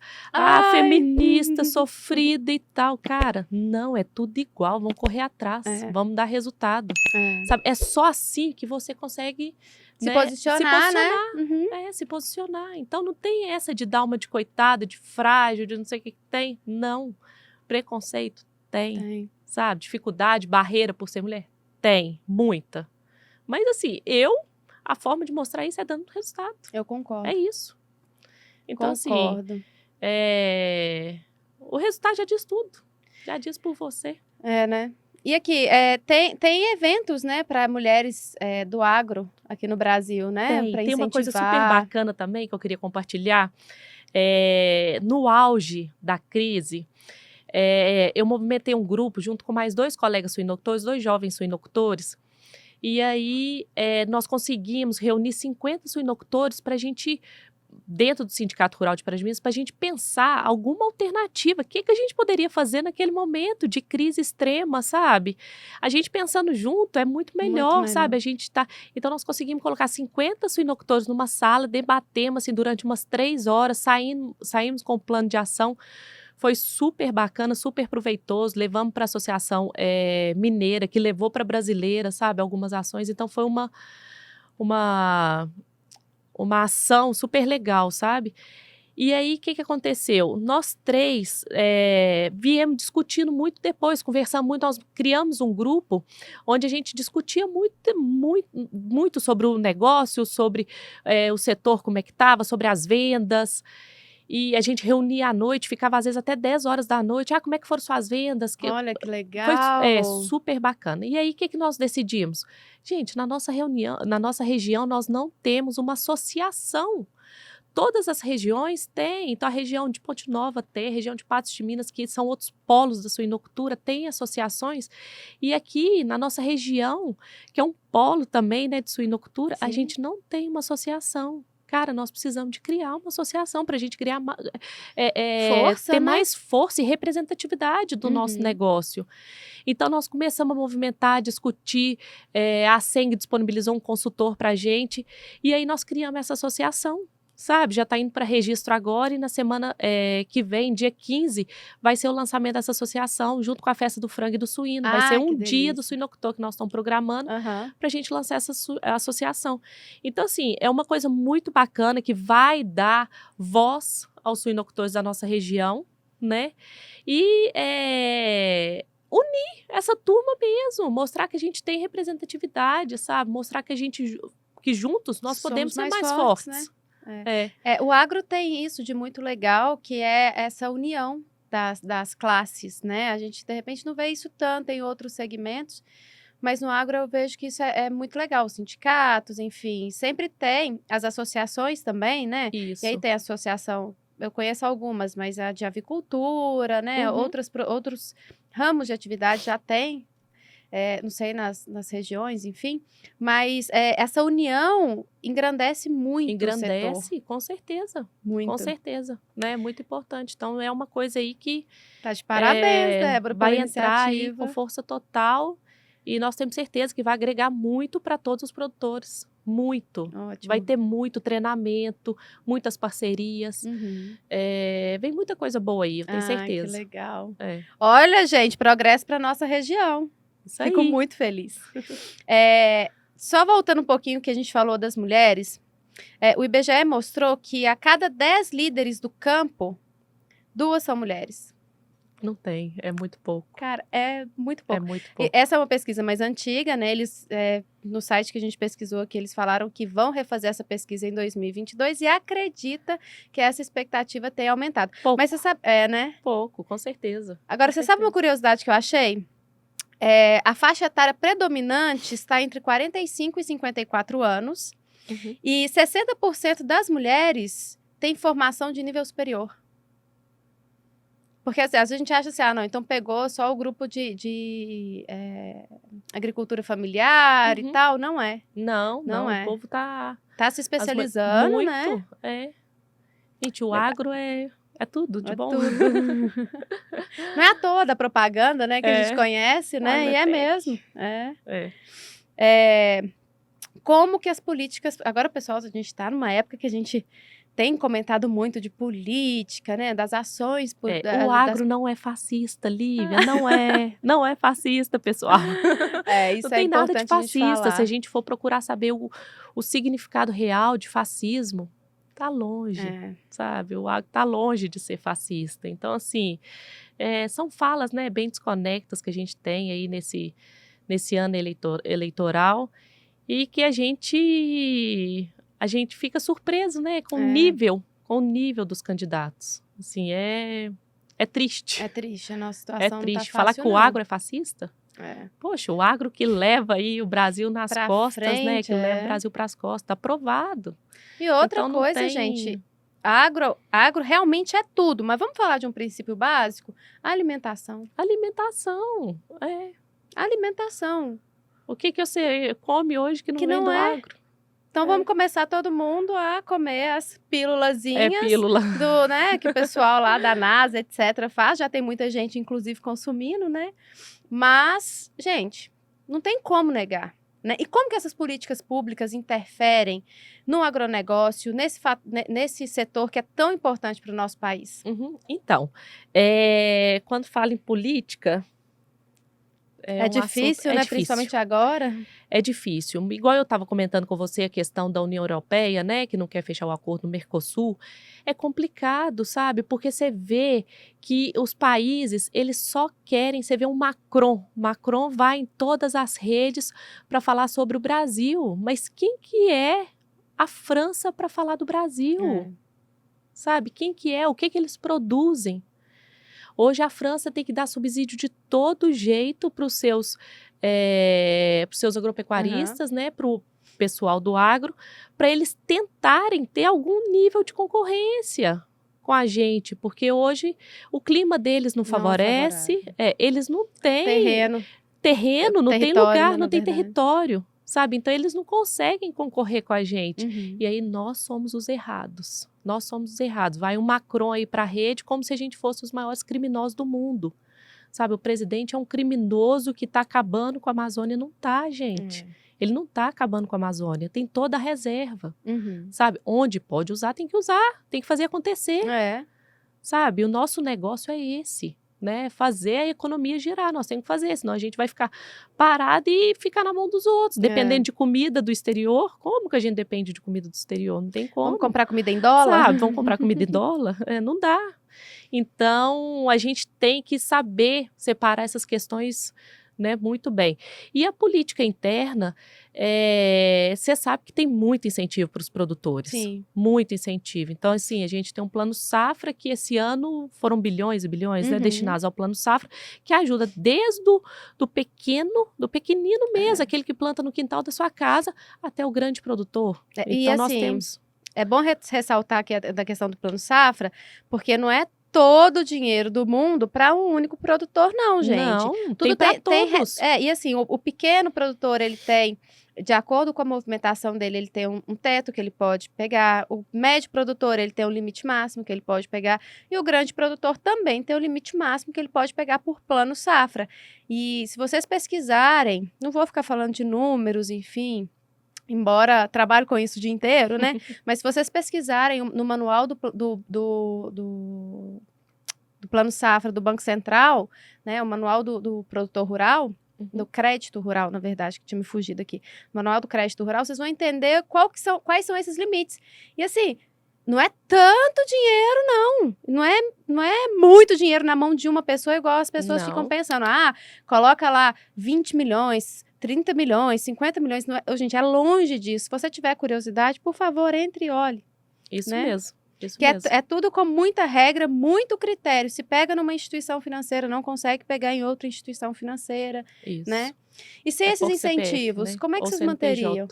feminista, sofrida e tal. Cara, não, é tudo igual, vamos correr atrás, vamos dar resultado. Sabe? É só assim que você consegue... Se posicionar, né? Se posicionar. Então, não tem essa de dar uma de coitada, de frágil, de não sei o que tem. Não. Preconceito? Tem. Sabe? Dificuldade, barreira por ser mulher? Tem. Muita. Mas, assim, a forma de mostrar isso é dando resultado. Eu concordo. É isso. Então, concordo. Assim, o resultado já diz tudo. Já diz por você. Né? E aqui, tem eventos, né, para mulheres do agro aqui no Brasil, né? Tem uma coisa super bacana também que eu queria compartilhar. No auge da crise, eu movimentei um grupo junto com mais 2 colegas suinocultores, 2 jovens suinocultores. E aí, nós conseguimos reunir 50 suinocultores para a gente... dentro do Sindicato Rural de Parajiminas, para a gente pensar alguma alternativa, o que a gente poderia fazer naquele momento de crise extrema, sabe? A gente pensando junto é muito melhor, sabe? A gente Então, nós conseguimos colocar 50 suinocultores numa sala, debatemos assim, durante umas 3 horas, saímos com um plano de ação. Foi super bacana, super proveitoso. Levamos para a Associação Mineira, que levou para a Brasileira, sabe? Algumas ações. Então, foi uma ação super legal, sabe? E aí, o que aconteceu? Nós 3 viemos discutindo muito depois, conversando muito, nós criamos um grupo onde a gente discutia muito sobre o negócio, sobre o setor, como é que estava, sobre as vendas. E a gente reunia à noite, ficava às vezes até 10 horas da noite. Como é que foram suas vendas? Olha, que legal! Foi super bacana. E aí, o que nós decidimos? Gente, na nossa região, nós não temos uma associação. Todas as regiões têm. Então, a região de Ponte Nova tem, a região de Patos de Minas, que são outros polos da suinocultura, tem associações. E aqui, na nossa região, que é um polo também, né, de suinocultura, a gente não tem uma associação. Cara, nós precisamos de criar uma associação para a gente criar força, ter né? mais força e representatividade do nosso negócio. Então, nós começamos a movimentar, a discutir, a SENG disponibilizou um consultor para a gente, e aí nós criamos essa associação. Sabe, já está indo para registro agora e na semana que vem, dia 15, vai ser o lançamento dessa associação, junto com a festa do frango e do suíno. Vai ser um dia do suinocultor que nós estamos programando para a gente lançar essa associação. Então, assim, é uma coisa muito bacana que vai dar voz aos suinocultores da nossa região, né? E unir essa turma mesmo, mostrar que a gente tem representatividade, sabe? Mostrar que que juntos nós podemos ser mais fortes. Né? O agro tem isso de muito legal, que é essa união das classes, né? A gente, de repente, não vê isso tanto em outros segmentos, mas no agro eu vejo que isso é muito legal. Os sindicatos, enfim, sempre tem as associações também, né? Isso. E aí tem a associação, eu conheço algumas, mas a de avicultura, né? Outros ramos de atividade já tem, não sei, nas regiões, enfim. Mas essa união engrandece muito o setor. Engrandece, com certeza. Muito. Com certeza, né? Muito importante. Então, é uma coisa aí que... Tá de parabéns, Débora, vai pela entrar aí iniciativa. com força total e nós temos certeza que vai agregar muito para todos os produtores. Muito. Ótimo. Vai ter muito treinamento, muitas parcerias. Vem muita coisa boa aí, eu tenho certeza. Que legal. Olha, gente, progresso para nossa região. Isso aí. Fico muito feliz. Só voltando um pouquinho que a gente falou das mulheres, o IBGE mostrou que a cada 10 líderes do campo, 2 são mulheres. Não tem, é muito pouco. Cara, é muito pouco. É muito pouco. Essa é uma pesquisa mais antiga, né? Eles, no site que a gente pesquisou aqui, eles falaram que vão refazer essa pesquisa em 2022 e acredita que essa expectativa tenha aumentado. Pouco. Mas você sabe, né? Pouco, com certeza. Agora, você sabe uma curiosidade que eu achei? A faixa etária predominante está entre 45 e 54 anos. E 60% das mulheres têm formação de nível superior. Porque assim, às vezes a gente acha assim, não, então pegou só o grupo de agricultura familiar e tal. Não é. Não, é. O povo tá se especializando, muito, né? Gente, o agro é tudo de bom. Tudo. Não é à toa da propaganda, né, que a gente conhece, né? E é mesmo. Como que as políticas... Agora, pessoal, a gente está numa época que a gente tem comentado muito de política, né? Das ações... O agro não é fascista, Lívia. Não é fascista, pessoal. Isso não tem nada de fascista. Se a gente for procurar saber o significado real de fascismo, tá longe, sabe? O agro tá longe de ser fascista. Então, assim, são falas, né, bem desconectas que a gente tem aí nesse ano eleitoral e que a gente fica surpreso, né, com o nível dos candidatos. Assim, é triste. É triste, a nossa situação é triste. Não tá Falar fácil, que o agro é fascista? Poxa, o agro que leva aí o Brasil nas costas, frente, né? Que leva o Brasil para as costas, tá provado. E outra coisa, gente, agro realmente é tudo, mas vamos falar de um princípio básico? Alimentação. Alimentação. Alimentação. O que você come hoje que não vem do agro? Então vamos começar todo mundo a comer as pílulazinhas pílula. né, que o pessoal lá da NASA, etc, faz. Já tem muita gente, inclusive, consumindo, né? Mas, gente, não tem como negar, né? E como que essas políticas públicas interferem no agronegócio, nesse setor que é tão importante para o nosso país? Então, quando fala em política... É difícil, né? Difícil. Principalmente agora. É difícil. Igual eu estava comentando com você a questão da União Europeia, né? Que não quer fechar o acordo no Mercosul. É complicado, sabe? Porque você vê que os países, eles só querem... Você vê um Macron. Macron vai em todas as redes para falar sobre o Brasil. Mas quem que é a França para falar do Brasil? Sabe? Quem que é? O que eles produzem? Hoje a França tem que dar subsídio de todo jeito para os seus agropecuaristas, né, para o pessoal do agro, para eles tentarem ter algum nível de concorrência com a gente, porque hoje o clima deles não favorece. Eles não têm terreno, não tem lugar, não tem território, sabe? Então eles não conseguem concorrer com a gente. E aí nós somos os errados. Nós somos os errados. Vai um Macron aí para a rede como se a gente fosse os maiores criminosos do mundo. Sabe, o presidente é um criminoso que está acabando com a Amazônia. Não tá, gente. Ele não está acabando com a Amazônia. Tem toda a reserva. Sabe, onde pode usar, tem que usar. Tem que fazer acontecer. Sabe, o nosso negócio é esse. Né, fazer a economia girar, nós temos que fazer, senão a gente vai ficar parado e ficar na mão dos outros, dependendo de comida do exterior. Como que a gente depende de comida do exterior? Não tem como. Vamos comprar comida em dólar? Sabe, vamos comprar comida em dólar? Não dá. Então, a gente tem que saber separar essas questões, né, muito bem. E a política interna, você sabe que tem muito incentivo para os produtores. Sim. Muito incentivo. Então, assim, a gente tem um plano safra que esse ano foram bilhões e bilhões, né, destinados ao plano safra, que ajuda desde do pequenino mesmo, aquele que planta no quintal da sua casa, até o grande produtor. E Então, nós assim, temos... é bom ressaltar aqui da questão do plano safra, porque não é todo o dinheiro do mundo para um único produtor, não, gente. Não, tem para todos. E assim, o pequeno produtor, ele tem, de acordo com a movimentação dele, ele tem um teto que ele pode pegar. O médio produtor, ele tem um limite máximo que ele pode pegar. E o grande produtor também tem um limite máximo que ele pode pegar por plano safra. E se vocês pesquisarem, não vou ficar falando de números, enfim... Embora trabalhe com isso o dia inteiro, né? Mas se vocês pesquisarem no manual do Plano Safra do Banco Central, né? O manual do produtor rural, do crédito rural, na verdade, que tinha me fugido aqui. O manual do crédito rural, vocês vão entender quais são esses limites. E assim, não é tanto dinheiro, não. Não é muito dinheiro na mão de uma pessoa, igual as pessoas ficam pensando. Ah, coloca lá 20 milhões... 30 milhões, 50 milhões, não é, gente, é longe disso. Se você tiver curiosidade, por favor, entre e olhe. Isso né? mesmo. Isso que mesmo. é tudo com muita regra, muito critério. Se pega numa instituição financeira, não consegue pegar em outra instituição financeira, Isso. né? E sem esses incentivos, CPF, né? como é que Ou vocês CNPJ. manteriam?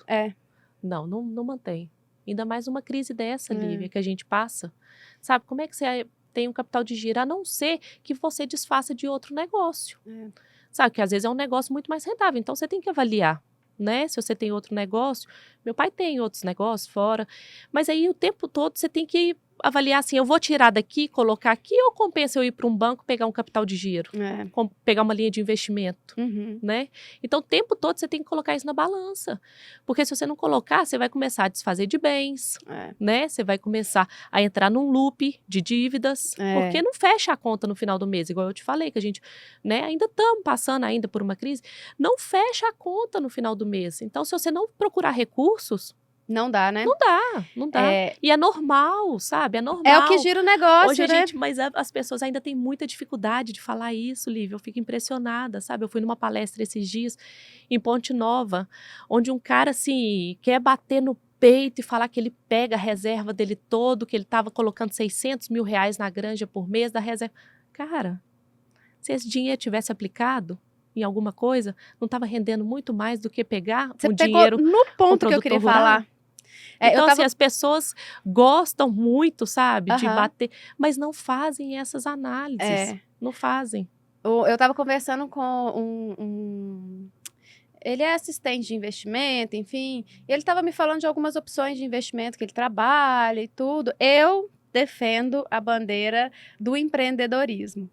Não mantém. Ainda mais uma crise dessa, Lívia, que a gente passa. Sabe, como é que você tem um capital de giro, a não ser que você desfaça de outro negócio. Sabe, que às vezes é um negócio muito mais rentável, então você tem que avaliar, né? Se você tem outro negócio, meu pai tem outros negócios fora, mas aí o tempo todo você tem que avaliar assim, eu vou tirar daqui, colocar aqui, ou compensa eu ir para um banco pegar um capital de giro, pegar uma linha de investimento, né? Então o tempo todo você tem que colocar isso na balança, porque se você não colocar, você vai começar a desfazer de bens, né? Você vai começar a entrar num loop de dívidas, porque não fecha a conta no final do mês, igual eu te falei, que a gente, né, ainda estamos passando ainda por uma crise, não fecha a conta no final do mês. Então, se você não procurar recursos, não dá, né? Não dá. E é normal, sabe? É normal. É o que gira o negócio, hoje, né? Mas as pessoas ainda têm muita dificuldade de falar isso, Lívia. Eu fico impressionada, sabe? Eu fui numa palestra esses dias em Ponte Nova, onde um cara, assim, quer bater no peito e falar que ele pega a reserva dele todo, que ele estava colocando 600 mil reais na granja por mês da reserva. Cara, se esse dinheiro tivesse aplicado em alguma coisa, não estava rendendo muito mais do que pegar o dinheiro no ponto que eu queria falar. Então, assim, as pessoas gostam muito, sabe, de bater, mas não fazem essas análises. Não fazem. Eu estava conversando com ele é assistente de investimento, enfim, e ele estava me falando de algumas opções de investimento que ele trabalha e tudo. Eu defendo a bandeira do empreendedorismo.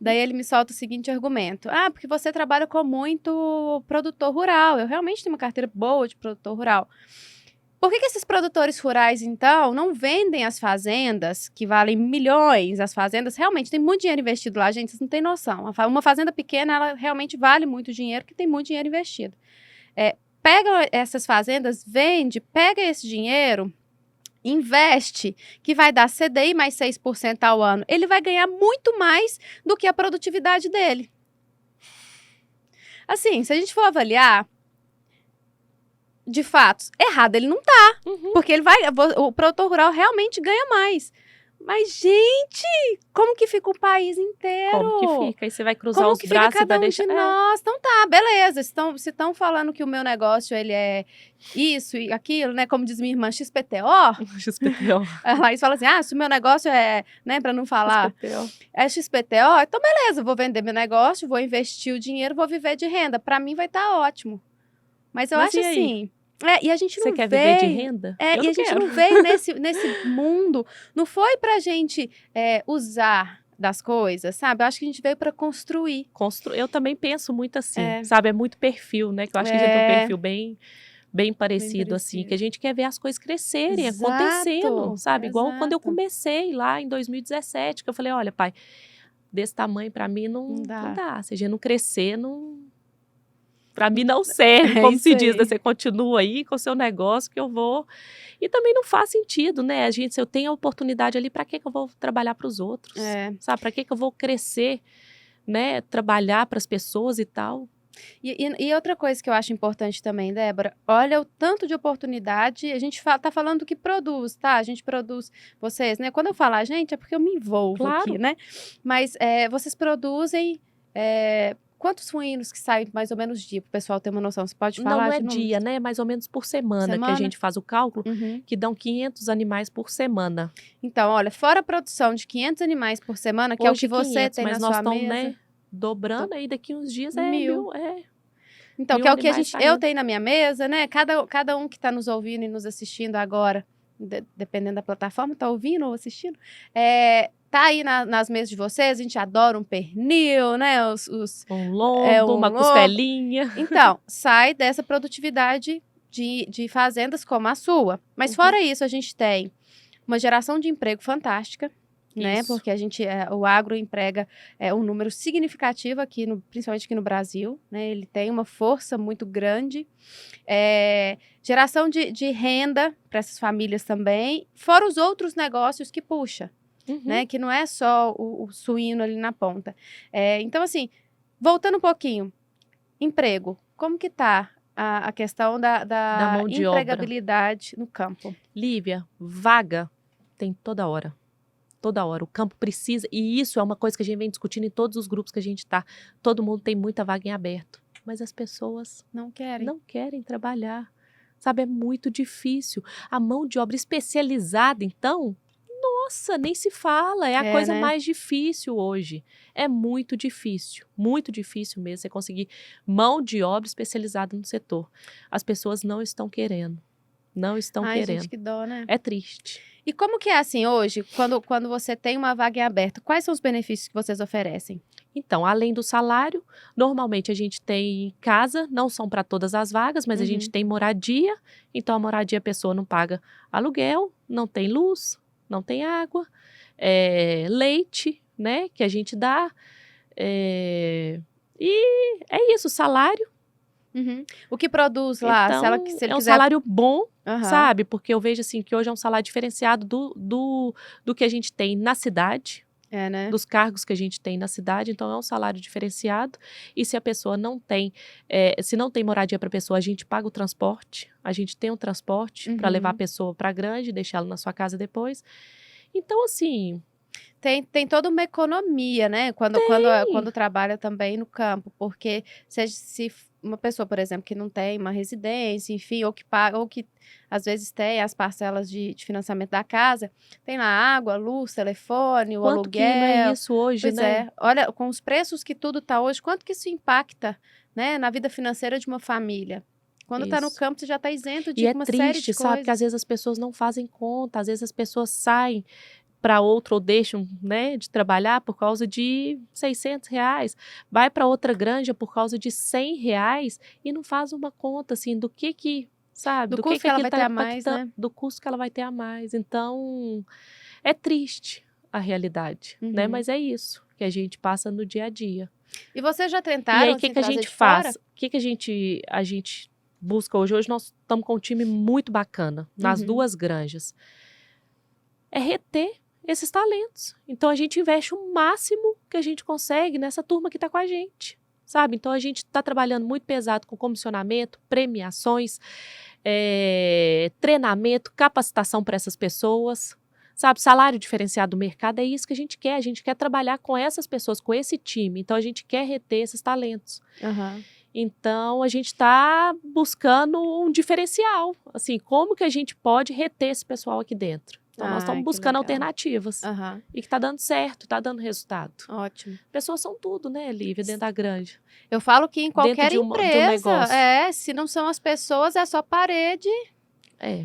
Daí ele me solta o seguinte argumento. Ah, porque você trabalha com muito produtor rural. Eu realmente tenho uma carteira boa de produtor rural. Por que esses produtores rurais, então, não vendem as fazendas, que valem milhões, as fazendas? Realmente, tem muito dinheiro investido lá, gente, vocês não têm noção. Uma fazenda pequena, ela realmente vale muito dinheiro, porque tem muito dinheiro investido. Pega essas fazendas, vende, pega esse dinheiro, investe, que vai dar CDI mais 6% ao ano. Ele vai ganhar muito mais do que a produtividade dele. Assim, se a gente for avaliar, de fato, errado ele não tá. Porque o produtor rural realmente ganha mais. Mas, gente, como que fica o país inteiro? Como que fica? Aí você vai cruzar os braços e vai deixar... de nós? Então tá, beleza. Se estão falando que o meu negócio, ele é isso e aquilo, né? Como diz minha irmã, XPTO. XPTO. A Laís fala assim, se o meu negócio é, né, pra não falar... XPTO. É XPTO, então beleza, vou vender meu negócio, vou investir o dinheiro, vou viver de renda. Pra mim vai estar ótimo. Mas eu acho assim... e a gente não Você quer viver de renda? E a gente não veio nesse mundo, não foi pra gente usar das coisas, sabe? Eu acho que a gente veio pra construir. Eu também penso muito assim, sabe? É muito perfil, né? Que eu acho que a gente tem um perfil bem parecido, assim, que a gente quer ver as coisas crescerem, acontecendo, sabe? Igual quando eu comecei lá em 2017, que eu falei, olha, pai, desse tamanho pra mim não dá. Se a gente não crescer, não... Para mim não serve, É como isso se diz, né? aí. Você continua aí com o seu negócio que eu vou. E também não faz sentido, né? Se eu tenho a oportunidade ali, para que eu vou trabalhar para os outros? É. Sabe? Para que eu vou crescer, né? Trabalhar para as pessoas e tal. E outra coisa que eu acho importante também, Débora, olha o tanto de oportunidade, a gente tá falando do que produz, tá? A gente produz, vocês, né? Quando eu falo a gente, é porque eu me envolvo aqui, Claro. né? Mas vocês produzem quantos suínos que saem mais ou menos dia, para o pessoal ter uma noção? Você pode Não, falar não é de números? dia, né? Mais ou menos por semana que a Semana? gente faz o cálculo, Uhum. que dão 500 animais por semana. Então, olha, fora a produção de 500 animais por semana, que é o que Hoje você 500, tem mas na nós sua estamos, mesa, né, dobrando aí daqui uns dias 1000. Então, mil que é o que animais eu saindo. tenho na minha mesa, né? Cada um que está nos ouvindo e nos assistindo agora, dependendo da plataforma, tá ouvindo ou assistindo, tá aí nas mesas de vocês, a gente adora um pernil, né? Um lombo, uma lombo. costelinha. Então, sai dessa produtividade de fazendas como a sua. Mas fora isso, a gente tem uma geração de emprego fantástica, né? Isso. Porque o agro emprega um número significativo aqui, principalmente aqui no Brasil, né? Ele tem uma força muito grande. Geração de renda para essas famílias também, fora os outros negócios que puxa, né? Que não é só o suíno ali na ponta. Então, assim, voltando um pouquinho, emprego, como que tá a questão Da mão de obra. empregabilidade no campo? Lívia, vaga tem toda hora. Toda hora. O campo precisa, e isso é uma coisa que a gente vem discutindo em todos os grupos que a gente tá. Todo mundo tem muita vaga em aberto, mas as pessoas Não querem. não querem trabalhar. Sabe, é muito difícil. A mão de obra especializada, então, nossa, nem se fala. É a coisa né? mais difícil hoje. É muito difícil mesmo você conseguir mão de obra especializada no setor. As pessoas não estão querendo. Não estão Ai, querendo. gente, que dó, né? É triste. E como que é assim hoje, quando você tem uma vaga em aberto, quais são os benefícios que vocês oferecem? Então, além do salário, normalmente a gente tem casa, não são para todas as vagas, mas a gente tem moradia. Então, a moradia a pessoa não paga aluguel, não tem luz, não tem água, leite, né, que a gente dá. E é isso, salário. O que produz lá, Então, se ele é um quiser... salário bom, Aham. sabe? Porque eu vejo assim que hoje é um salário diferenciado do que a gente tem na cidade. né? Dos cargos que a gente tem na cidade, então é um salário diferenciado. E se a pessoa não tem, se não tem moradia para a pessoa, a gente paga o transporte, a gente tem um transporte para levar a pessoa para Grande e deixá-la na sua casa depois. Então, assim, Tem toda uma economia, né? Quando trabalha também no campo, porque se uma pessoa, por exemplo, que não tem uma residência, enfim, ou que paga, ou que às vezes tem as parcelas de financiamento da casa, tem lá água, luz, telefone, o quanto que não é aluguel. isso hoje, Pois né? olha, com os preços que tudo tá hoje, quanto que isso impacta, né, na vida financeira de uma família? Quando tá no Isso. campo, você já tá isento de E é uma série triste, de sabe? coisas. Que às vezes as pessoas não fazem conta, às vezes as pessoas saem para outro ou deixam, né, de trabalhar por causa de R$ 600, vai para outra granja por causa de R$ 100 e não faz uma conta, assim, do que, sabe? Do custo que ela aquilo vai ter a mais, né? do custo que ela vai ter a mais. Então, é triste a realidade, né? Mas é isso que a gente passa no dia a dia. E vocês já E tentaram, aí, o assim, que a trazer gente de fora? faz? O que a gente busca hoje? Hoje nós estamos com um time muito bacana nas duas granjas. É reter esses talentos. Então, a gente investe o máximo que a gente consegue nessa turma que está com a gente, sabe? Então, a gente está trabalhando muito pesado com comissionamento, premiações, treinamento, capacitação para essas pessoas, sabe? Salário diferenciado do mercado, é isso que a gente quer. A gente quer trabalhar com essas pessoas, com esse time. Então, a gente quer reter esses talentos. Então, a gente está buscando um diferencial. Assim, como que a gente pode reter esse pessoal aqui dentro? Então, nós estamos buscando alternativas. E que está dando certo, está dando resultado. Ótimo. Pessoas são tudo, né, Lívia, dentro da granja. Eu falo que em qualquer de um empresa, negócio. Se não são as pessoas, é só parede,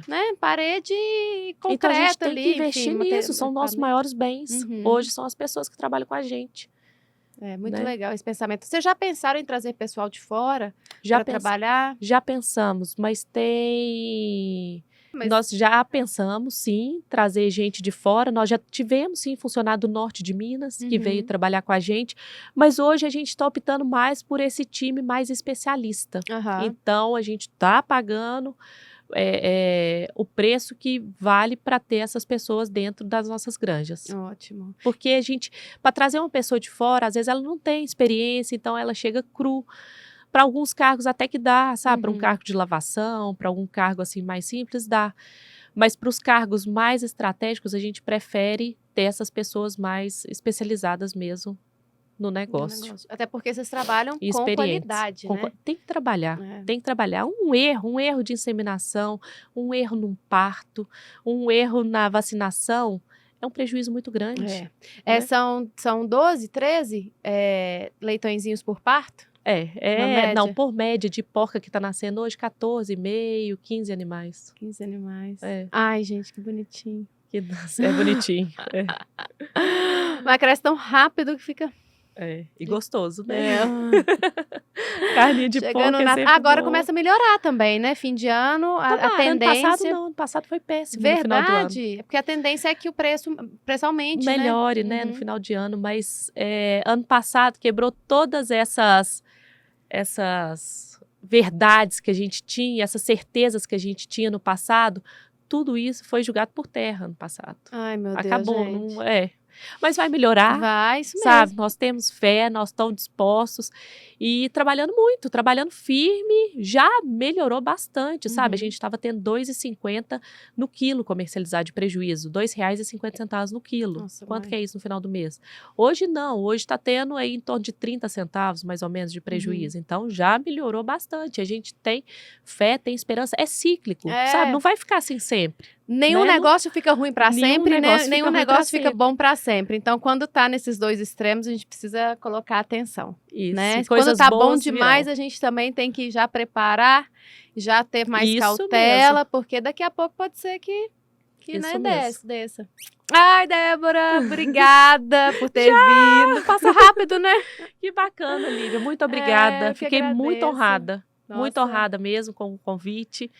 né? Parede e concreto então, a gente tem ali, que investir enfim, nisso, são nossos maiores bens. Hoje são as pessoas que trabalham com a gente. Muito legal esse pensamento. Vocês já pensaram em trazer pessoal de fora para trabalhar? Já pensamos, mas tem Mas... Nós já pensamos, sim, trazer gente de fora. Nós já tivemos, sim, funcionário do norte de Minas, que veio trabalhar com a gente. Mas hoje a gente está optando mais por esse time mais especialista. Então, a gente está pagando o preço que vale para ter essas pessoas dentro das nossas granjas. Ótimo. Porque a gente, para trazer uma pessoa de fora, às vezes ela não tem experiência, então ela chega cru. Para alguns cargos até que dá, sabe? Para um cargo de lavação, para algum cargo assim mais simples, dá. Mas para os cargos mais estratégicos, a gente prefere ter essas pessoas mais especializadas mesmo no negócio. Até porque vocês trabalham com qualidade, né? Tem que trabalhar, tem que trabalhar. Um erro de inseminação, um erro num parto, um erro na vacinação, é um prejuízo muito grande. Né? São 12, 13 leitõezinhos por parto? Não, por média de porca que tá nascendo hoje, 14,5, 15 animais. 15 animais. Ai, gente, que bonitinho. É bonitinho. Mas cresce tão rápido que fica... E gostoso, né? Carninha de porco é sempre Agora bom. Começa a melhorar também, né? Fim de ano, a tendência... Ano passado foi péssimo. Verdade, no final do ano. Porque a tendência é que o preço aumente, melhore, né? No final de ano, mas ano passado quebrou todas essas verdades que a gente tinha, essas certezas que a gente tinha no passado, tudo isso foi jogado por terra ano passado. Ai, meu Deus, acabou, gente. Não Mas vai melhorar. Vai, isso sabe? mesmo. Nós temos fé, nós estamos dispostos e trabalhando muito, trabalhando firme, já melhorou bastante, sabe? A gente estava tendo R$2,50 no quilo comercializado de prejuízo, R$2,50 no quilo. Nossa, quanto que é isso no final do mês? Hoje não, hoje está tendo aí em torno de 30 centavos, mais ou menos, de prejuízo. Então, já melhorou bastante. A gente tem fé, tem esperança, é cíclico, sabe? Não vai ficar assim sempre. Nenhum negócio fica ruim para sempre, nenhum negócio fica bom para sempre. Então, quando tá nesses dois extremos, a gente precisa colocar atenção. Isso. Né? Quando tá bom demais, a gente também tem que já preparar, já ter mais cautela, porque daqui a pouco pode ser que né, desça. Ai, Débora, obrigada por ter vindo. Passa rápido, né? Que bacana, Lívia. Muito obrigada. Fiquei muito honrada. Nossa. Muito honrada mesmo com o convite.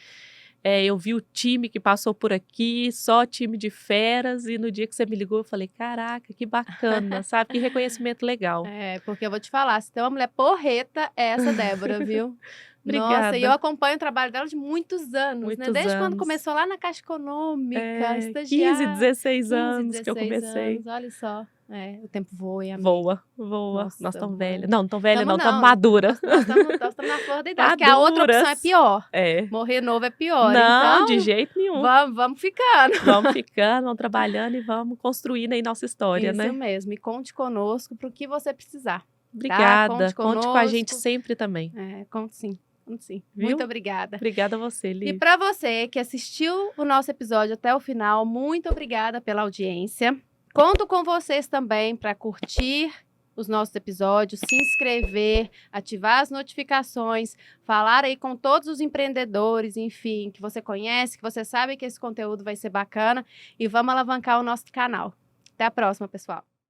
Eu vi o time que passou por aqui, só time de feras, e no dia que você me ligou, eu falei, caraca, que bacana, sabe? Que reconhecimento legal. Porque eu vou te falar, se tem uma mulher porreta, é essa Débora, viu? Obrigada. Nossa, e eu acompanho o trabalho dela de muitos anos, né? Desde quando começou lá na Caixa Econômica, estagiária. 15, 16 anos que eu comecei. Anos, olha só. O tempo voa, hein, amiga? Voa. Nossa, nós estamos velhas. Não estamos velhas, não, estamos maduras. Nós estamos na flor da idade, porque a outra opção é pior. Morrer novo é pior. Não, então, de jeito nenhum. Vamos ficando. Vamos trabalhando e vamos construindo aí nossa história, né? Isso mesmo. E conte conosco para o que você precisar. Obrigada. Conte com a gente sempre também. Conte sim. Viu? Muito obrigada. Obrigada a você, Lívia. E para você que assistiu o nosso episódio até o final, muito obrigada pela audiência. Conto com vocês também para curtir os nossos episódios, se inscrever, ativar as notificações, falar aí com todos os empreendedores, enfim, que você conhece, que você sabe que esse conteúdo vai ser bacana, e vamos alavancar o nosso canal. Até a próxima, pessoal.